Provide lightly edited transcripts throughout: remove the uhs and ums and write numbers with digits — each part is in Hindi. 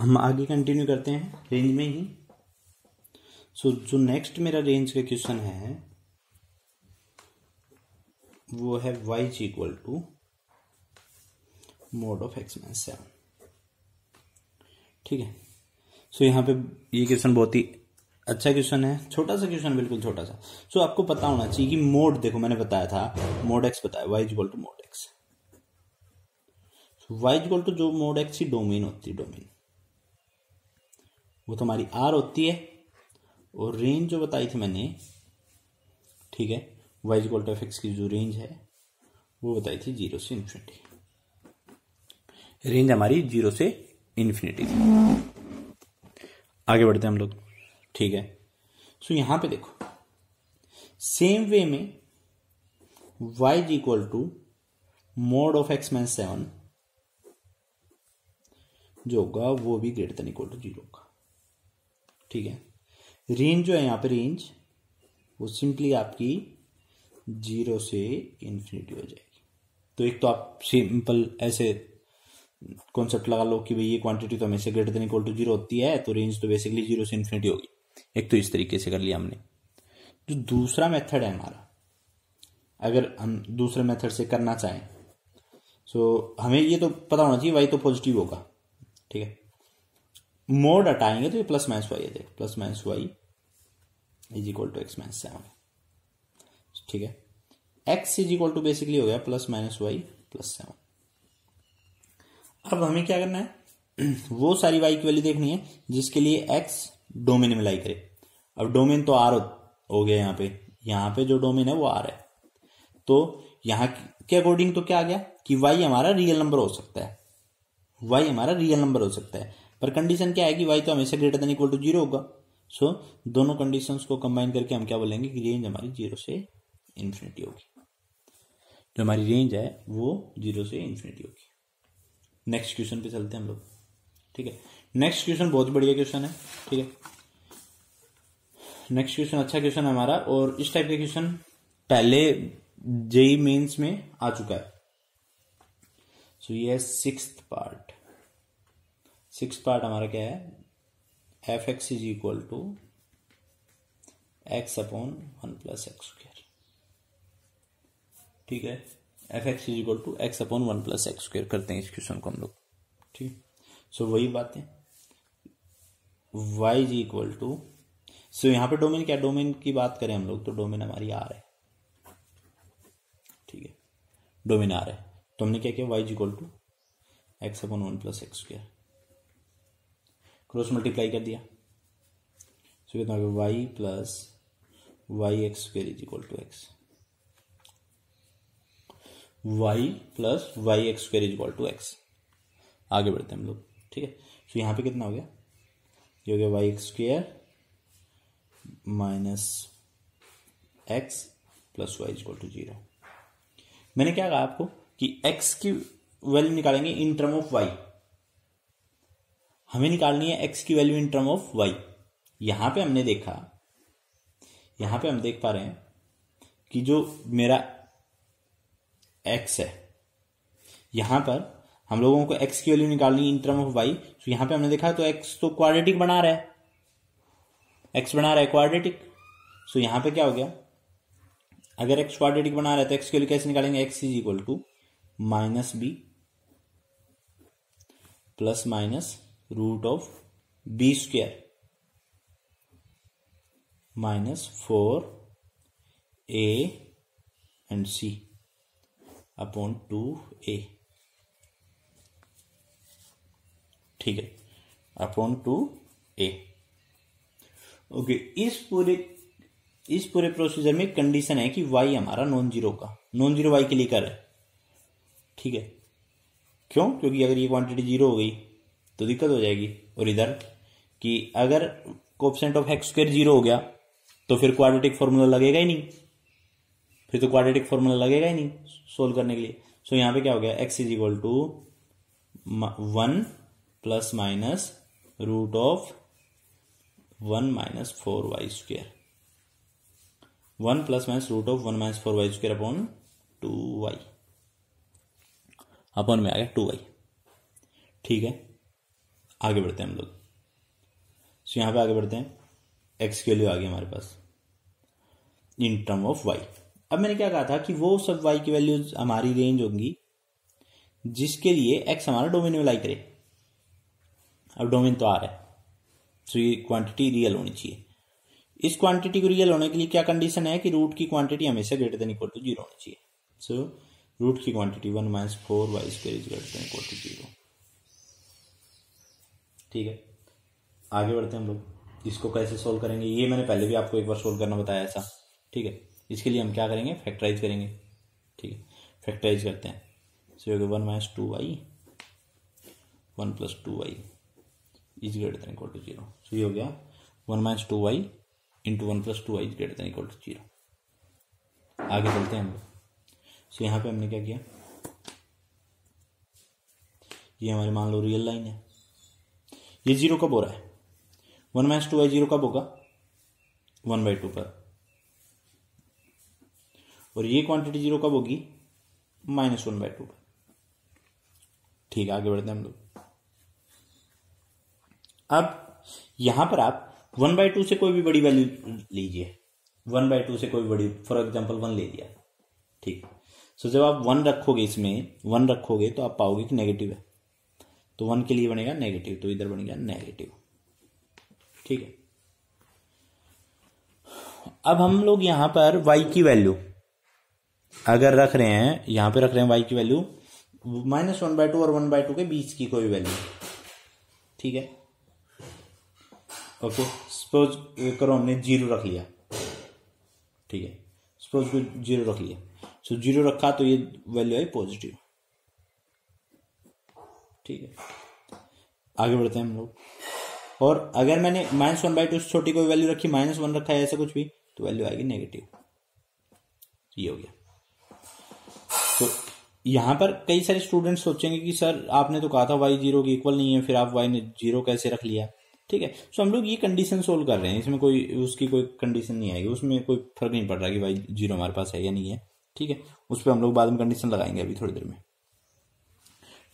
हम आगे कंटिन्यू करते हैं रेंज में ही। सो जो नेक्स्ट मेरा रेंज का क्वेश्चन है वो है y is equal to mod of x minus 7। ठीक है। सो यहाँ पे ये क्वेश्चन बहुत ही अच्छा क्वेश्चन है, छोटा सा क्वेश्चन, बिल्कुल छोटा सा। सो आपको पता होना चाहिए कि मोड, देखो मैंने बताया था मोड x बताया, y is equal to mod x। y is equal to जो मोड x की डोमेन होती है, डोमेन वो तो हमारी r होती है, और रेंज जो बताई थी मैंने, ठीक है, y is equal to f x की जो रेंज है वो बताई थी 0 से इन्फिनिटी। रेंज हमारी 0 से इन्फिनिटी थी। आगे बढ़ते हैं हम लोग। ठीक है। सो यहां पे देखो सेम वे में y is equal to mod of x minus 7 जो होगा वो भी ग्रेटर देन इक्वल टू 0 होगा। ठीक है। रेंज जो है यहां पे रेंज वो सिंपली आपकी 0 से इन्फिनिटी हो जाएगी। तो एक तो आप सिंपल ऐसे कॉन्सेप्ट लगा लो कि भाई ये क्वांटिटी तो हमेशा ग्रेटर देन इक्वल टू 0 होती है, तो रेंज तो बेसिकली 0 से इन्फिनिटी होगी। एक तो इस तरीके से कर लिया हमने। जो दूसरा मेथड है हमारा, अगर हम दूसरे मेथड से करना चाहें, सो हमें ये तो पता होना चाहिए y तो पॉजिटिव होगा। ठीक है। मोड हटाएंगे तो ये प्लस माइनस वाई है, देखो plus minus y is equal to x minus 7। ठीक है। x is equal to basically हो गया प्लस माइनस वाई प्लस 7। अब हमें क्या करना है, वो सारी y की वैल्यू देखनी है जिसके लिए x डोमेन में लाई करे। अब डोमेन तो r हो गया, यहाँ पे जो डोमेन है वो r है, तो यहाँ के अकॉर्डिंग तो क्या आ गया कि y हमारा रियल नंबर हो सकता है, y हमारा रियल नंबर हो सकता है, पर कंडीशन क्या है कि y तो हमेशा ग्रेटर देन इक्वल टू 0 होगा। सो दोनों कंडीशंस को कंबाइन करके हम क्या बोलेंगे कि रेंज हमारी 0 से इन्फिनिटी होगी। जो हमारी रेंज है वो 0 से इन्फिनिटी होगी। नेक्स्ट क्वेश्चन पे चलते हैं हम लोग। ठीक है। नेक्स्ट क्वेश्चन बहुत बढ़िया क्वेश्चन है। ठीक है। नेक्स्ट क्वेश्चन अच्छा क्वेश्चन है हमारा, और इस टाइप का क्वेश्चन पहले जेई मेंस में आ चुका है। सो ये सिक्स्थ पार्ट हमारा क्या है, f x is equal to x upon 1 plus x square. ठीक है। F x is equal to x upon 1 plus x square करते हैं इस क्वेश्चन को हम लोग। ठीक। सो वही बातें, y इज इक्वल टू, सो यहां पे डोमेन क्या, डोमेन की बात करें हम लोग तो डोमेन हमारी आर है। ठीक है। डोमेन आर है, तो हमने क्या किया, y is equal to x upon 1 plus x square, cross multiply कर दिया। सो कितना हो गया, y plus y x square is equal to x, y plus y x square is equal to x. आगे बढ़ते हैं हम लोग। ठीक है। तो यहां पे कितना हो गया, ये हो गया y x square minus x plus y is equal to 0। मैंने क्या कहा आपको कि x की वैल्यू निकालेंगे इन टर्म ऑफ y, हमें निकालनी है x की value in term of y। यहां पे हमने देखा, यहां पे हम देख पा रहे हैं कि जो मेरा x है, यहां पर हम लोगों को x की वैल्यू निकालनी इन टर्म ऑफ y। तो यहां पे हमने देखा तो x तो क्वाड्रेटिक बना रहा है, x बना रहा है क्वाड्रेटिक। सो यहां पे क्या हो गया, अगर x क्वाड्रेटिक बना रहा है तो x की वैल्यू कैसे निकालेंगे, x is equal to minus b plus minus root of b square minus 4a and c upon 2a। ठीक है, अपॉन 2a। ओके। इस पूरे प्रोसीजर में कंडीशन है कि y हमारा नॉन जीरो का, नॉन जीरो y के लिए कर है। ठीक है। क्यों, क्योंकि अगर ये क्वांटिटी 0 हो गई तो दिक्कत हो जाएगी, और इधर कि अगर कोएफिशिएंट ऑफ एक्स स्क्वायर 0 हो गया तो फिर क्वाड्रेटिक फॉर्मूला लगेगा ही नहीं, फिर तो क्वाड्रेटिक फॉर्मूला लगेगा ही नहीं सोल्व करने के लिए। सो यहां पे क्या हो गया, x is equal to 1 plus minus root of 1 minus 4y square, 1 plus minus root of 1 minus 4y square upon 2y, upon में आ गया 2y। ठीक है। आगे बढ़ते हैं हम लोग। सो यहाँ पे आगे बढ़ते हैं, एक्स की वैल्यू आ गई हमारे पास इन टर्म ऑफ वाई। अब मैंने क्या कहा था कि वो सब वाई की वैल्यूज हमारी रेंज होंगी जिसके लिए एक्स हमारा डोमेन में लाई करे। अब डोमेन तो आ रहा है, सो ये क्वांटिटी रियल होनी चाहिए। इस क्वांटिटी को रियल होने के लिए क्या कंडीशन है कि रूट की क्वांटिटी हमेशा ग्रेटर देन इक्वल टू 0 होनी चाहिए। सो रूट की quantity 1 - 4y² is greater than equal to 0। ठीक है, आगे बढ़ते हैं हम लोग। इसको कैसे सोल्व करेंगे ये मैंने पहले भी आपको एक बार सोल्व करना बताया था। ठीक है, इसके लिए हम क्या करेंगे, फैक्टराइज करेंगे। ठीक है, फैक्टराइज करते हैं। So 1 - 2y 1 + 2y is greater than equal to 0। So ये हो गया 1 - 2y into 1 + 2y is greater than equal to 0। आगे चलते हैं हम लोग। सो यहाँ पे हमने क्या किया, ये हमारी मान लो रियल लाइन है। ये 0 कब हो रहा है, 1 - 2y 0 कब होगा, 1/2 पर। और ये क्वांटिटी 0 कब होगी, -1/2 पर। ठीक है, आगे बढ़ते हैं हम लोग। अब यहां पर आप 1/2 से कोई भी बड़ी वैल्यू लीजिए, 1/2 से कोई बड़ी, फॉर एग्जांपल 1 ले लिया। ठीक, सो जब आप 1 रखोगे, इसमें 1 रखोगे तो आप पाओगे कि नेगेटिव है, तो 1 के लिए बनेगा नेगेटिव, तो इधर बनेगा नेगेटिव। ठीक है, अब हम लोग यहां पर y की वैल्यू अगर रख रहे हैं, यहां पे रख रहे हैं y की वैल्यू -1/2 और 1/2 के बीच की कोई वैल्यू। ठीक है, ओके, सपोज करो हमने 0 रख लिया। ठीक है, सपोज को 0 रख लिया, सो 0 रखा तो ये वैल्यू आई पॉजिटिव। ठीक है, आगे बढ़ते हैं हम लोग। और अगर मैंने -1/2 से छोटी कोई वैल्यू रखी, -1 रखा है, ऐसा कुछ भी, तो वैल्यू आएगी नेगेटिव। ये हो गया। तो यहां पर कई सारे स्टूडेंट्स सोचेंगे कि सर आपने तो कहा था y 0 के इक्वल नहीं है, फिर आप y ने 0 कैसे रख लिया। ठीक है, सो हम लोग ये कंडीशन सोल्व कर रहे हैं, इसमें कोई उसकी कोई कंडीशन नहीं आएगी, उसमें कोई फर्क नहीं पड़ रहा कि y 0 हमारे पास है या नहीं है। ठीक है, उस पर हम लोग बाद में कंडीशन लगाएंगे अभी थोड़ी देर में।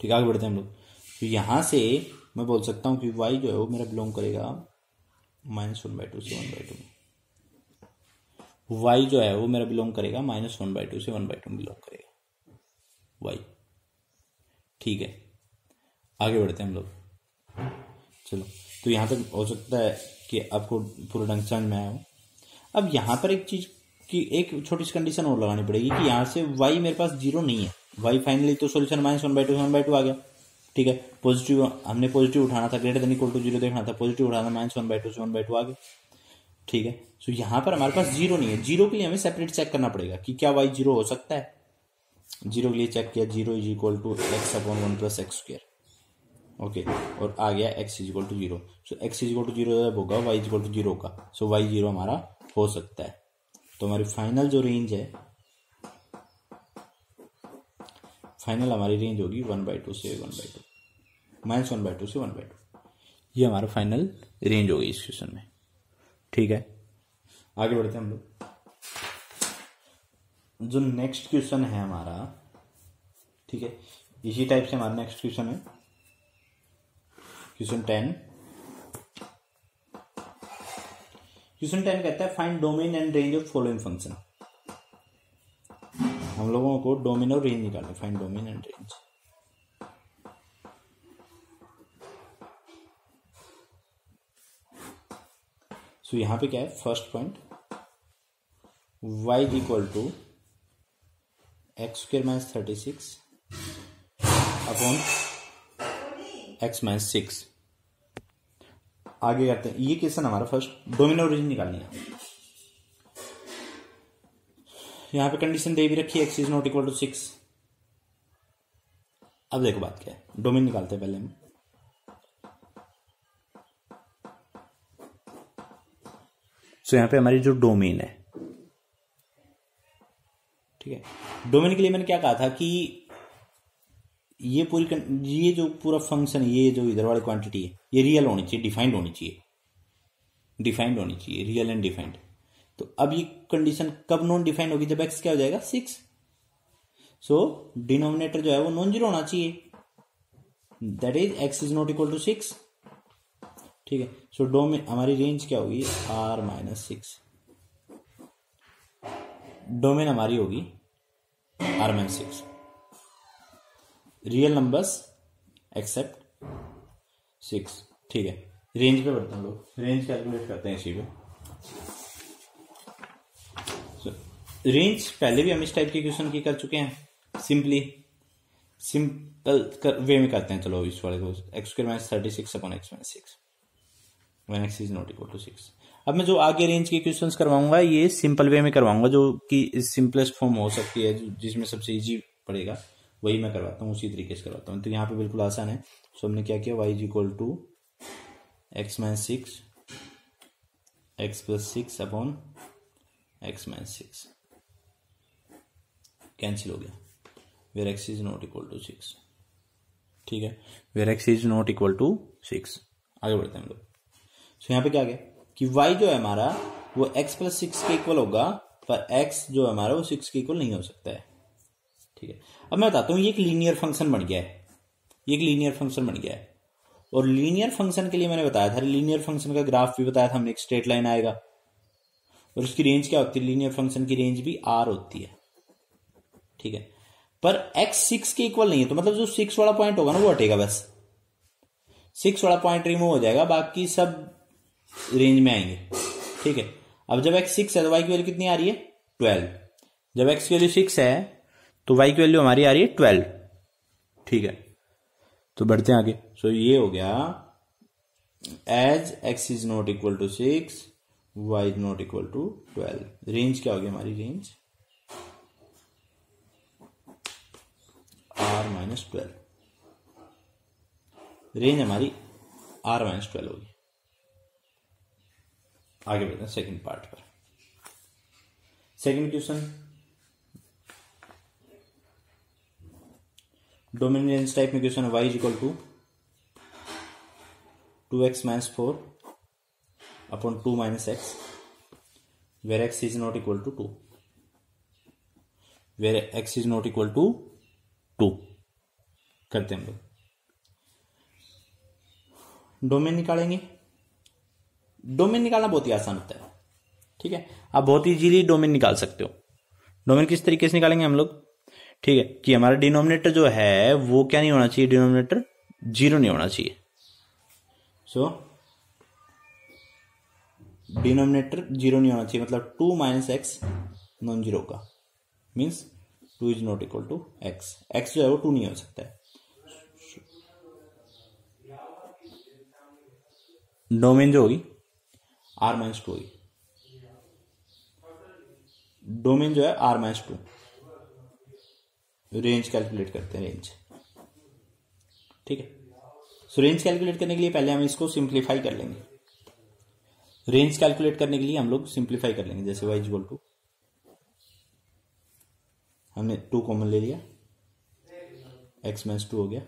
ठीक है, आगे बढ़ते हैं हम लोग। तो यहां से मैं बोल सकता हूं कि y जो है वो मेरा बिलोंग करेगा -1/2 से 1/2 में। y जो है वो मेरा बिलोंग करेगा -1/2 से 1/2 में बिलोंग करेगा y। ठीक है, आगे बढ़ते हैं हम लोग। चलो, तो यहां तक हो सकता है कि आपको पूरा ढंग समझ में आया हो। अब यहां पर एक चीज की एक छोटी सी कंडीशन और लगानी पड़ेगी कि यहां से y मेरे पास 0 नहीं है, y फाइनली तो सॉल्यूशन -1/2 से 1/2 आ गया। ठीक है, पॉजिटिव हमने पॉजिटिव उठाना था, ग्रेटर देन इक्वल टू 0 देखना था, पॉजिटिव उठाना, -1/2 से 1/2 आ गया। ठीक है, सो यहां पर हमारे पास 0 नहीं है। 0 के लिए हमें सेपरेट चेक करना पड़ेगा कि क्या y 0 हो सकता है। 0 के लिए चेक किया, 0 = x/1 + x²। ओके, और आ गया x = 0। सो x = 0 जब होगा, y = 0 होगा, सो y 0 हमारा हो सकता है। तो हमारी फाइनल जो रेंज है, फाइनल हमारी रेंज होगी 1/2 से 1/2, -1/2 से 1/2। ये हमारा फाइनल रेंज होगी इस क्वेश्चन में। ठीक है, आगे बढ़ते हैं हम लोग। जो नेक्स्ट क्वेश्चन है हमारा, ठीक है, इसी टाइप से हमारा नेक्स्ट क्वेश्चन है क्वेश्चन 10। क्वेश्चन 10 कहता है find domain and range of following function. हम लोगों को डोमेन और रेंज निकालना, फाइंड डोमेन एंड रेंज। सो यहां पे क्या है, first point y = x² - 36 upon x - 6। आगे करते हैं, ये क्वेश्चन हमारा फर्स्ट डोमेन और रेंज निकालनी है। यहां पे कंडीशन दे भी रखी है, x ≠ = 6। अब देखो बात क्या है, डोमेन निकालते हैं पहले हम। सो यहां पे हमारी जो डोमेन है, ठीक है, डोमेन के लिए मैंने क्या कहा था कि ये जो पूरा फंक्शन है, ये जो इधर वाली क्वांटिटी है, ये रियल होनी चाहिए, डिफाइंड होनी चाहिए, रियल एंड डिफाइंड। तो अब ये कंडीशन कब नॉन डिफाइंड होगी, जब x क्या हो जाएगा 6। सो डिनोमिनेटर जो है वो नॉन जीरो होना चाहिए, दैट इज x = 6 ठीक है। सो डोमेन हमारी रेंज क्या होगी, R-6, डोमेन हमारी होगी R-6, रियल नंबर्स एक्सेप्ट 6, ठीक है। रेंज पे बढ़ते हैं लोग, रेंज कैलकुलेट करते हैं इसी पे। रेंज पहले भी हम इस टाइप के क्वेश्चन की कर चुके हैं, सिंपल वे में करते हैं। चलो इस वाले को x² - 36 upon x-6 when x is not equal to 6। अब मैं जो आगे रेंज के क्वेश्चंस करवाऊंगा ये सिंपल वे में करवाऊंगा, जो कि सिंपलेस्ट फॉर्म हो सकती है, जिसमें सबसे इजी पड़ेगा वही मैं करवाता हूँ, उसी तरीके से करवाता हूँ। तो यहाँ पे बिल्कुल आसान है। सो हमने क्या किया, y = x-6 x + 6 upon x-6 cancel हो गया, where x is not equal to 6, ठीक है, where x is not equal to 6। आगे बढ़ते हैं हम लोग। सो यहाँ पे क्या आ गया कि y जो है हमारा वो x + 6 के इक्वल होगा, पर x जो है हमारा वो 6 के इक्वल नहीं हो सकता है, ठीक है। अब मैं बताता हूँ, ये एक लीनियर फंक्शन बन गया है, ये एक लीनियर फंक्शन बन गया है। और लीनियर फंक्शन के लिए मैंने बताया था, लीनियर फंक्शन का ग्राफ भी बताया था हमने, एक स्ट्रेट लाइन आएगा और उसकी रेंज क्या होती है, लीनियर फंक्शन की रेंज भी r होती है, ठीक है। पर x 6 के इक्वल नहीं है, तो मतलब जो 6 वाला पॉइंट होगा ना वो हटेगा, बस 6 वाला पॉइंट रिमूव हो जाएगा, बाकी सब रेंज में आएंगे, ठीक है। अब जब x 6 है तो y की वैल्यू कितनी आ रही है, 12। जब x की वैल्यू 6 है तो y की वैल्यू हमारी आ रही है 12, ठीक है। तो बढ़ते हैं आगे। सो ये हो गया, as x is not equal to 6 y is not equal to 12, range क्या होगी हमारी, रेंज R-12, रेंज हमारी R-12 होगी। आगे बढ़ते हैं सेकंड पार्ट पर। Second question, domain range type में क्वेश्चन है, y = 2x - 4 upon 2 - x, where x is not equal to 2, where x is not equal to 2 करते हैं हम लोग। डोमेन निकालेंगे, डोमेन निकालना बहुत ही आसान होता है, ठीक है। आप बहुत इजीली डोमेन निकाल सकते हो। डोमेन किस तरीके से निकालेंगे हम लोग, ठीक है, कि हमारा डिनोमिनेटर जो है वो क्या नहीं होना चाहिए, डिनोमिनेटर 0 नहीं होना चाहिए। सो डिनोमिनेटर 0 नहीं होना चाहिए, मतलब 2 - x नॉन जीरो का, means 2 is not equal to x, x जो है वो 2 नहीं हो सकता है। डोमेन जो होगी R-2 होगी, डोमेन जो है R-2, रेंज कैलकुलेट करते हैं, रेंज, ठीक है। सो रेंज कैलकुलेट करने के लिए पहले हम इसको सिंप्लीफाई कर लेंगे। रेंज कैलकुलेट करने के लिए हम लोग सिंप्लीफाई कर लेंगे, जैसे y = हमने 2 कॉमन ले लिया, x - 2 हो गया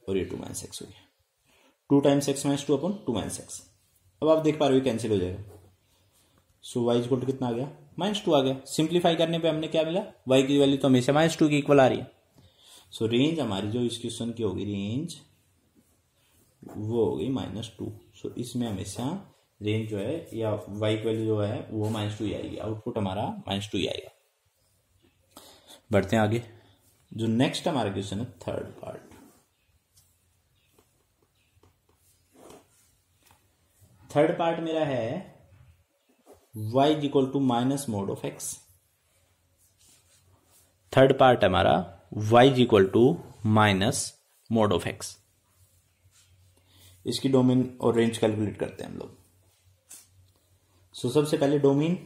और ये 2 - x हो गया, 2 times x - 2 अपॉन 2 - x। अब आप देख पा रहे हो कैंसिल हो जाएगा। सो y = कितना आ गया, -2 आ गया। सिंप्लीफाई करने पे हमने क्या मिला, y की वैल्यू तो हमेशा -2 की इक्वल आ रही है। सो रेंज हमारी जो इस क्वेश्चन की होगी, रेंज वो होगी -2। सो इसमें हमेशा रेंज जो है या y की वैल्यू जो है वो -2 ही आएगी, आउटपुट हमारा -2 ही आएगा। बढ़ते हैं आगे। जो नेक्स्ट हमारा क्वेश्चन है, थर्ड पार्ट। थर्ड पार्ट मेरा है y = -mod(x). थर्ड पार्ट हमारा y = -mod(x). इसकी डोमेन और रेंज कैलकुलेट करते हैं हम लोग। सो सबसे पहले डोमेन,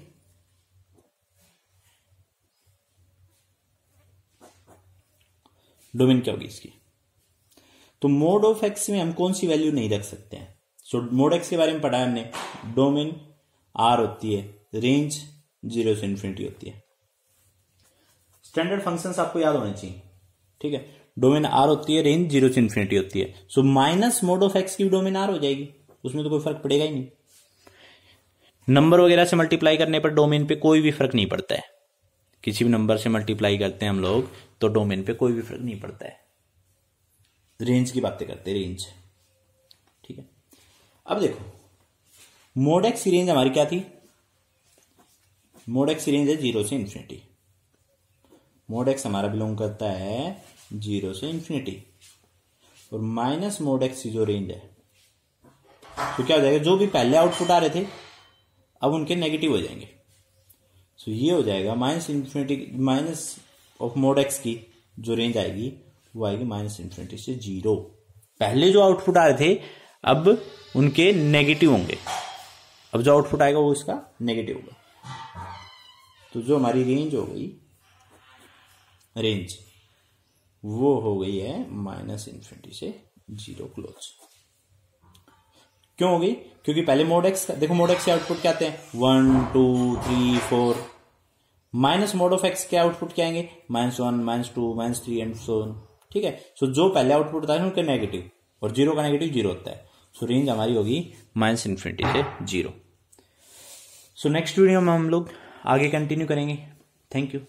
डोमेन क्या होगी इसकी, तो mod(x) में हम कौन सी वैल्यू नहीं रख सकते हैं। सो mod(x) के बारे में पढ़ा है हमने, डोमेन R होती है, रेंज 0 से इन्फिनिटी होती है। स्टैंडर्ड फंक्शंस आपको याद होने चाहिए, ठीक है। डोमेन R होती है, रेंज 0 से इन्फिनिटी होती है। सो -mod(x) की डोमेन R हो जाएगी, उसमें तो कोई फर्क पड़ेगा ही नहीं। नंबर वगैरह से मल्टीप्लाई करने पर डोमेन पे कोई भी फर्क नहीं पड़ता है। किसी भी नंबर से मल्टीप्लाई करते हैं हम लोग तो डोमेन पे कोई भी फर्क नहीं पड़ता है। रेंज की बातें करते हैं, रेंज, ठीक है। अब देखो मोड एक्स की रेंज हमारी क्या थी, मोड एक्स की रेंज है 0 से इन्फिनिटी, मोड एक्स हमारा बिलोंग करता है 0 से इन्फिनिटी, और माइनस मोड एक्स की जो रेंज है तो क्या हो जाएगा, जो भी पहले आउटपुट आ रहे थे अब उनके नेगेटिव हो जाएंगे। सो ये हो जाएगा minus infinity, minus of mode x की जो रेंज आएगी वो आएगी माइनस इन्फिनिटी से 0। पहले जो आउटपुट आ रहे थे अब उनके नेगेटिव होंगे, अब जो आउटपुट आएगा वो इसका नेगेटिव होगा। तो जो हमारी रेंज हो गई, रेंज वो हो गई है माइनस इन्फिनिटी से 0 क्लोज। क्यों हो गई, क्योंकि पहले मोड एक्स, देखो मोड एक्स के आउटपुट क्या आते हैं 1 2 3 4, माइनस मोड ऑफ एक्स के आउटपुट क्या आएंगे -1 -2 -3 एंड सो ऑन। ठीक है, सो जो पहले आउटपुट था उनके नेगेटिव, और 0 का नेगेटिव 0 होता है। सो रेंज हमारी होगी माइनस इन्फिनिटी से 0। सो नेक्स्ट वीडियो में हम लोग आगे कंटिन्यू करेंगे। Thank you.